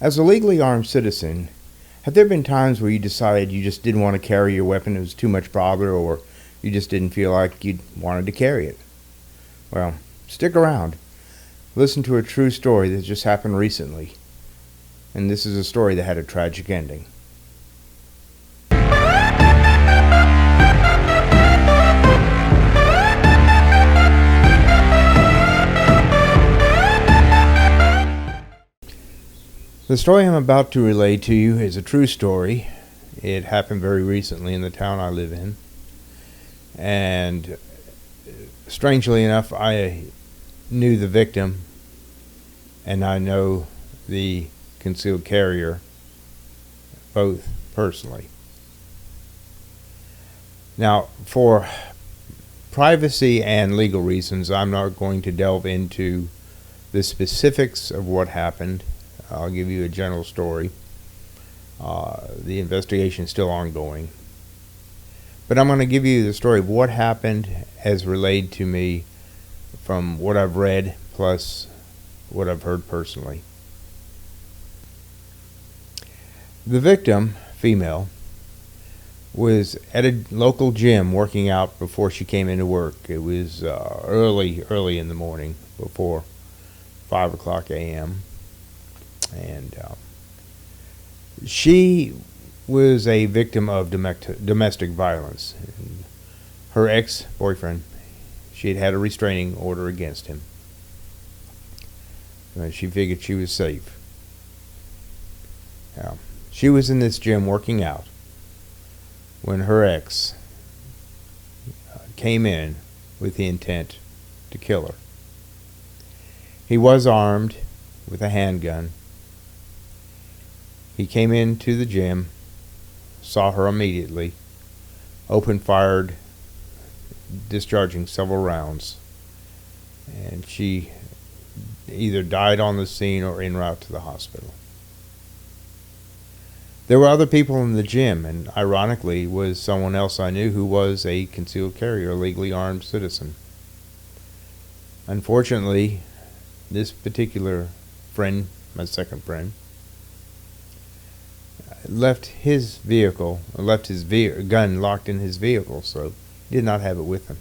As a legally armed citizen, have there been times where you decided you just didn't want to carry your weapon, it was too much bother, or you just didn't feel like you wanted to carry it? Well, stick around. Listen to a true story that just happened recently. And this is a story that had a tragic ending. The story I'm about to relay to you is a true story. It happened very recently in the town I live in. And strangely enough, I knew the victim and I know the concealed carrier both personally. Now, for privacy and legal reasons, I'm not going to delve into the specifics of what happened. I'll give you a general story. The investigation is still ongoing. But I'm going to give you the story of what happened as relayed to me from what I've read plus what I've heard personally. The victim, female, was at a local gym working out before she came into work. It was early in the morning, before 5 o'clock a.m. And she was a victim of domestic violence. Her ex-boyfriend, she had a restraining order against him. She figured she was safe. Now, she was in this gym working out when her ex came in with the intent to kill her. He was armed with a handgun. He came into the gym, saw her immediately, open-fired, discharging several rounds, and she either died on the scene or en route to the hospital. There were other people in the gym, and ironically was someone else I knew who was a concealed carrier, a legally armed citizen. Unfortunately, this particular friend, my second friend, left his gun locked in his vehicle, so he did not have it with him.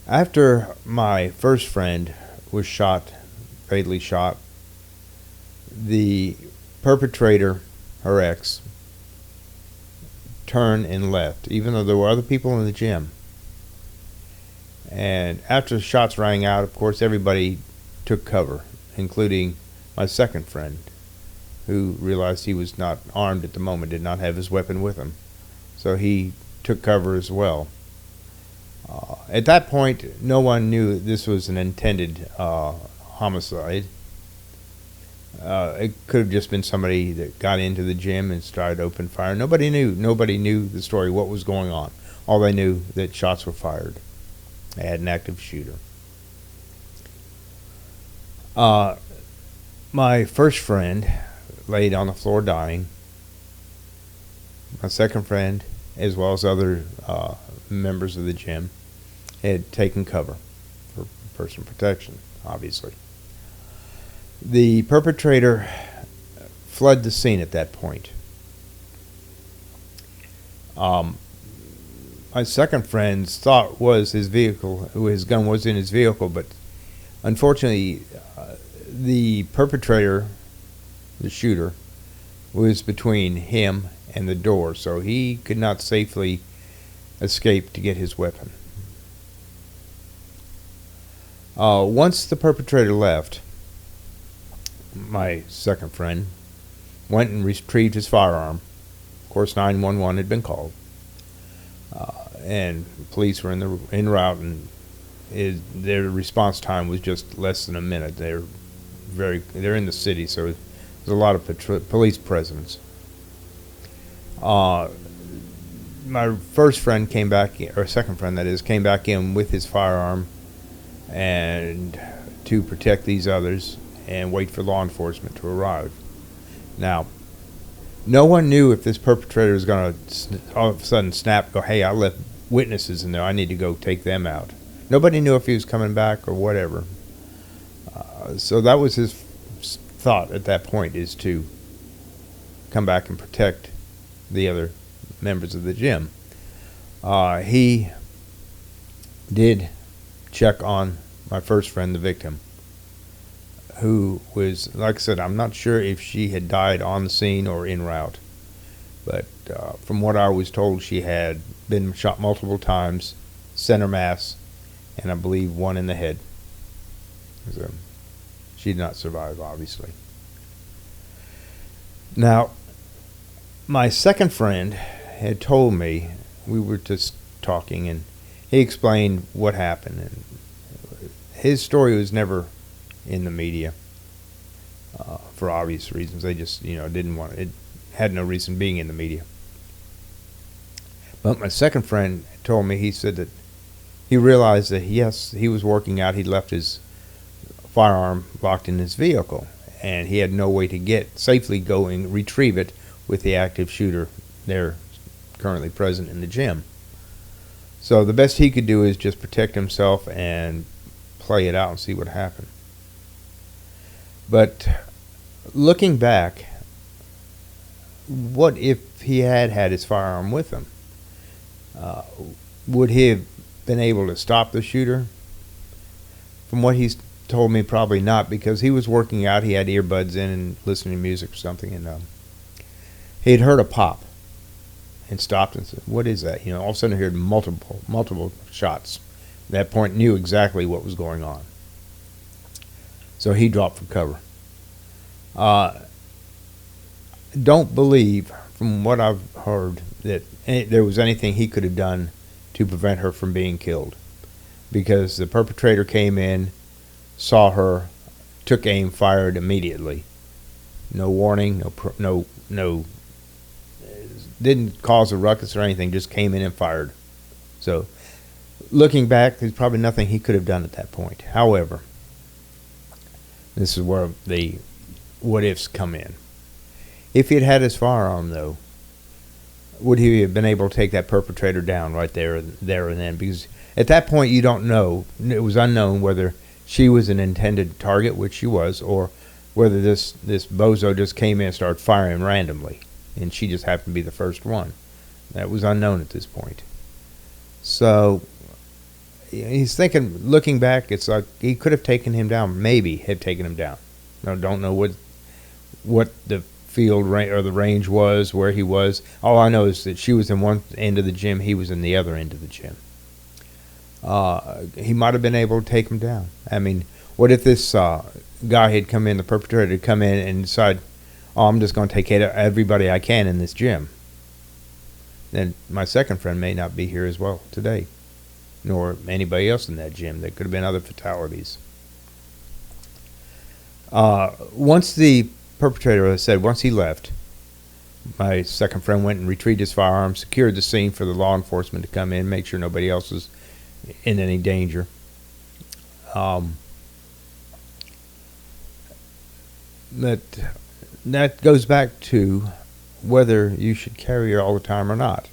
After my first friend was fatally shot, the perpetrator, her ex, turned and left, even though there were other people in the gym. And after the shots rang out, of course, everybody took cover, including my second friend, who realized he was not armed at the moment, did not have his weapon with him. So he took cover as well. At that point, no one knew this was an intended homicide. It could have just been somebody that got into the gym and started open fire. Nobody knew the story, what was going on. All they knew that shots were fired. They had an active shooter. My first friend laid on the floor dying. My second friend, as well as other members of the gym, had taken cover for personal protection, obviously. The perpetrator fled the scene at that point. My second friend's thought was his gun was in his vehicle, but unfortunately, the perpetrator, the shooter, was between him and the door, so he could not safely escape to get his weapon. Once the perpetrator left, my second friend went and retrieved his firearm. Of course, 911 had been called, and police were en route, and their response time was just less than a minute. They're in the city, so there's a lot of police presence. My first friend came back, or second friend that is, came back in with his firearm and to protect these others and wait for law enforcement to arrive. Now, no one knew if this perpetrator was going to all of a sudden snap, go, hey, I left witnesses in there, I need to go take them out. Nobody knew if he was coming back or whatever. So that was his thought at that point, is to come back and protect the other members of the gym. He did check on my first friend, the victim, who was, like I said, I'm not sure if she had died on the scene or en route, but from what I was told, she had been shot multiple times, center mass, and I believe one in the head. So she did not survive, obviously. Now, my second friend had told me, we were just talking, and he explained what happened. And his story was never in the media for obvious reasons. They just, didn't want it. Had no reason being in the media. But my second friend told me, he said that he realized that, yes, he was working out. He'd left his firearm locked in his vehicle, and he had no way to safely go and retrieve it with the active shooter there currently present in the gym. So the best he could do is just protect himself and play it out and see what happened. But looking back, what if he had had his firearm with him? Would he have been able to stop the shooter? From what he's told me, probably not, because he was working out. He had earbuds in and listening to music or something, and he'd heard a pop and stopped and said, "What is that?" All of a sudden he heard multiple shots. At that point, knew exactly what was going on. So he dropped for cover. Don't believe, from what I've heard, that there was anything he could have done to prevent her from being killed, because the perpetrator came in, saw her, took aim, fired immediately. No warning, no, didn't cause a ruckus or anything, just came in and fired. So, looking back, there's probably nothing he could have done at that point. However, this is where the what-ifs come in. If he had had his firearm, though, would he have been able to take that perpetrator down right there and then? Because at that point, you don't know. It was unknown whether she was an intended target, which she was, or whether this bozo just came in and started firing randomly, and she just happened to be the first one. That was unknown at this point. So he's thinking, looking back, it's like he could have taken him down, maybe have taken him down. I don't know what the field or the range was, where he was. All I know is that she was in one end of the gym, he was in the other end of the gym. He might have been able to take him down. I mean, what if this guy had come in, the perpetrator had come in and decide, I'm just going to take everybody I can in this gym? Then my second friend may not be here as well today, nor anybody else in that gym. There could have been other fatalities. Once the perpetrator, as I said, once he left, my second friend went and retrieved his firearm, secured the scene for the law enforcement to come in, make sure nobody else was in any danger. That goes back to whether you should carry all the time or not.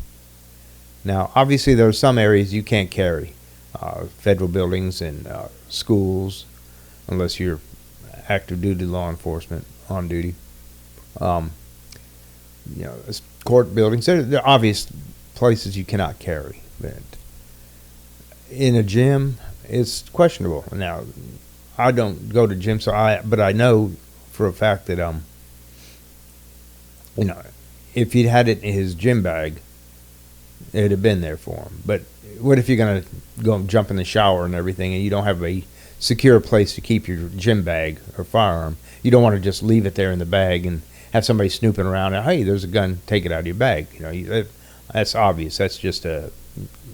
Now, obviously, there are some areas you can't carry, federal buildings and schools, unless you're active duty law enforcement on duty. Court buildings. There are obvious places you cannot carry, but in a gym, it's questionable. Now, I don't go to gyms, but I know for a fact that if he'd had it in his gym bag, it'd have been there for him. But what if you're going to go and jump in the shower and everything, and you don't have a secure place to keep your gym bag or firearm? You don't want to just leave it there in the bag and have somebody snooping around and, hey, there's a gun, take it out of your bag. That's obvious. That's just a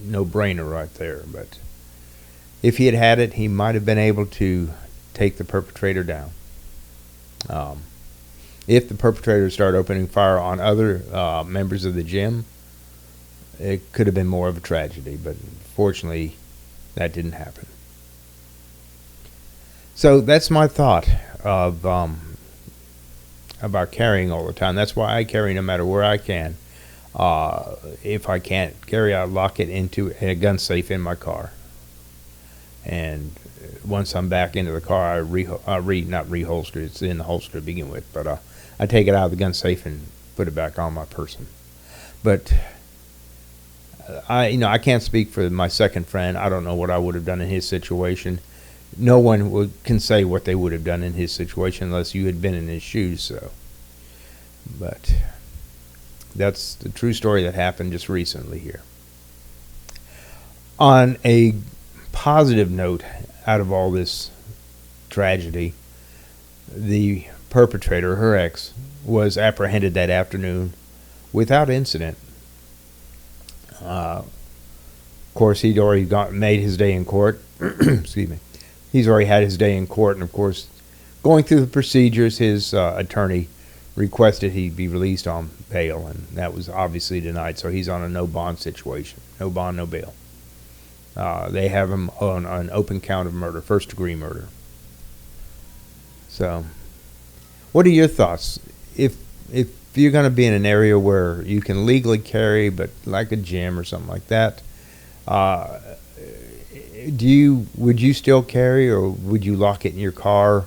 no-brainer right there. But if he had had it, he might have been able to take the perpetrator down. If the perpetrator started opening fire on other members of the gym, it could have been more of a tragedy, but fortunately, that didn't happen. So that's my thought of about carrying all the time. That's why I carry no matter where I can. If I can't carry, I lock it into a gun safe in my car. And once I'm back into the car, not reholster. It's in the holster to begin with, but I take it out of the gun safe and put it back on my person. But I can't speak for my second friend. I don't know what I would have done in his situation. No one can say what they would have done in his situation unless you had been in his shoes. So, but that's the true story that happened just recently here. On a positive note, out of all this tragedy, the perpetrator, her ex, was apprehended that afternoon without incident. Of course, he'd already made his day in court. Excuse me. He's already had his day in court, and of course, going through the procedures, his attorney requested he be released on bail, and that was obviously denied. So he's on a no bond situation, no bond, no bail. They have him on an open count of murder, first-degree murder. So, what are your thoughts? If you're going to be in an area where you can legally carry, but like a gym or something like that, would you still carry, or would you lock it in your car?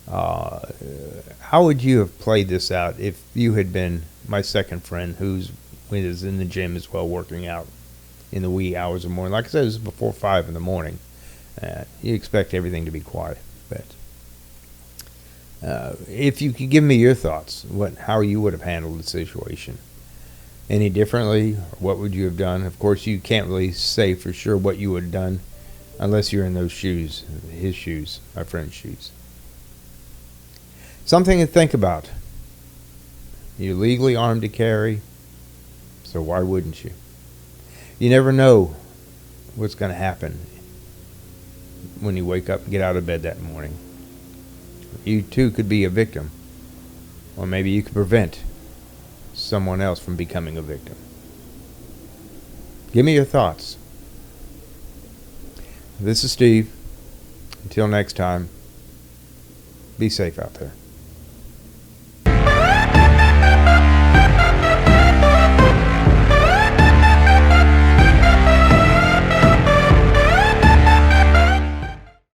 How would you have played this out if you had been my second friend who is in the gym as well, working out in the wee hours of the morning? Like I said, it was before 5 in the morning. You expect everything to be quiet, but if you could give me your thoughts, how you would have handled the situation any differently, or what would you have done? Of course, you can't really say for sure what you would have done unless you're in those shoes, his shoes, my friend's shoes. Something to think about. You're legally armed to carry, so why wouldn't you? You never know what's going to happen when you wake up and get out of bed that morning. You too could be a victim, or maybe you could prevent someone else from becoming a victim. Give me your thoughts. This is Steve. Until next time, be safe out there.